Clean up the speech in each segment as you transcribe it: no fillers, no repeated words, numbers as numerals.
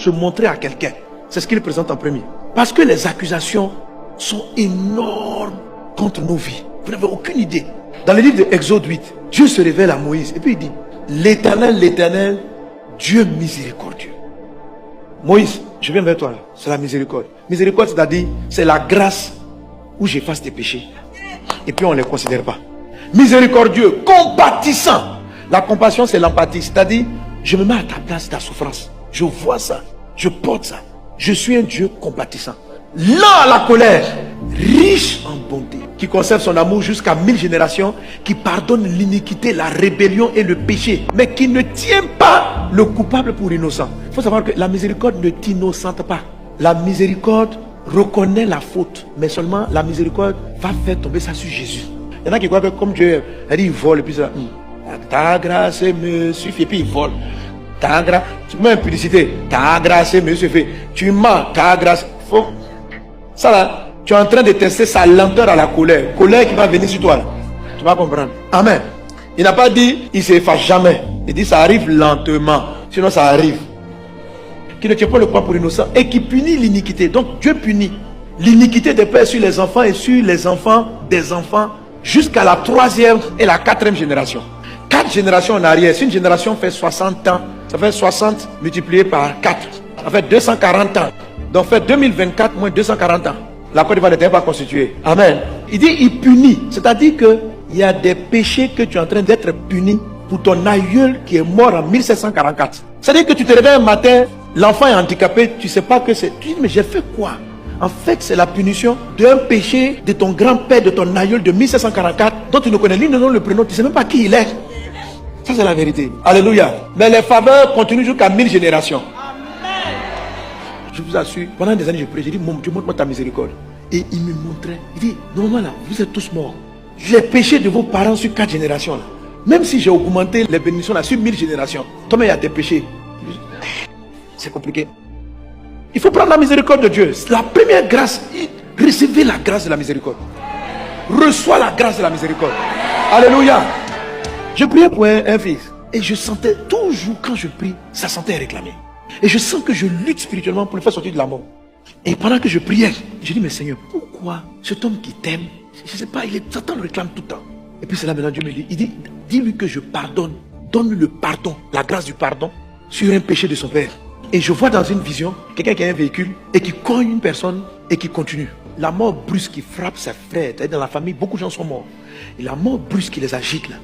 se montrer à quelqu'un. C'est ce qu'il présente en premier. Parce que les accusations sont énormes contre nos vies. Vous n'avez aucune idée. Dans le livre de Exode 8, Dieu se révèle à Moïse et puis il dit, l'Éternel, Dieu miséricordieux. Moïse, je viens vers toi là, c'est la miséricorde. Miséricorde, c'est-à-dire, c'est la grâce où j'efface tes péchés. Et puis on ne les considère pas. Miséricordieux, compatissant. La compassion, c'est l'empathie. C'est-à-dire, je me mets à ta place, ta souffrance. Je vois ça, je porte ça. Je suis un Dieu compatissant. Lent à la colère, riche en bonté, qui conserve son amour jusqu'à 1000 générations, qui pardonne l'iniquité, la rébellion et le péché, mais qui ne tient pas le coupable pour innocent. Il faut savoir que la miséricorde ne t'innocente pas. La miséricorde reconnaît la faute, mais seulement la miséricorde va faire tomber ça sur Jésus. Il y en a qui croient que comme Dieu a dit, il vole, et puis ça, ta grâce me suffit, et puis il vole. Ta grâce, tu mets une publicité, ta grâce me suffit. Tu mens, ta grâce, faut. Ça là, tu es en train de tester sa lenteur à la colère. Colère qui va venir sur toi là. Tu vas comprendre. Amen. Il n'a pas dit, il ne s'efface jamais. Il dit, ça arrive lentement. Sinon, ça arrive. Qui ne tient pas le poids pour innocent et qui punit l'iniquité. Donc, Dieu punit l'iniquité des pères sur les enfants et sur les enfants des enfants jusqu'à la 3e et la 4e génération. 4 générations en arrière. Si une génération fait 60 ans, ça fait 60 multiplié par 4. Ça fait 240 ans. Donc, fait 2024 moins 240 ans. La Côte d'Ivoire n'était pas constituée. Amen. Il dit, il punit. C'est-à-dire qu'il y a des péchés que tu es en train d'être puni pour ton aïeul qui est mort en 1744. C'est-à-dire que tu te réveilles un matin, l'enfant est handicapé, tu ne sais pas que c'est. Tu dis, mais j'ai fait quoi? En fait, c'est la punition d'un péché de ton grand-père, de ton aïeul de 1744, dont tu ne connais ni le nom, le prénom, tu ne sais même pas qui il est. Ça, c'est la vérité. Alléluia. Mais les faveurs continuent jusqu'à 1000 générations. Je vous assure, pendant des années, je prie, j'ai dit, mon Dieu, montre-moi ta miséricorde. Et il me montrait, il dit, normalement là, vous êtes tous morts. Les péchés de vos parents sur 4 générations là. Même si j'ai augmenté les bénédictions là sur 1000 générations, toi-même il y a tes péchés. C'est compliqué. Il faut prendre la miséricorde de Dieu. La première grâce, recevez la grâce de la miséricorde. Reçois la grâce de la miséricorde. Alléluia. Je priais pour un fils. Et je sentais toujours quand je prie, sa santé est réclamée. Et je sens que je lutte spirituellement pour le faire sortir de la mort. Et pendant que je priais, je dis, mais Seigneur, pourquoi cet homme qui t'aime, je ne sais pas, Satan le réclame tout le temps. Et puis c'est là maintenant Dieu me dit, il dit, dis-lui que je pardonne, donne-lui le pardon, la grâce du pardon sur un péché de son père. Et je vois dans une vision, quelqu'un qui a un véhicule et qui cogne une personne et qui continue. La mort brusque qui frappe ses frères, dans la famille, beaucoup de gens sont morts. Et la mort brusque qui les agite là,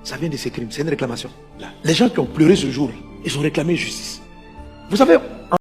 ça vient de ces crimes, c'est une réclamation. Là. Les gens qui ont pleuré ce jour, ils ont réclamé justice. Vous savez,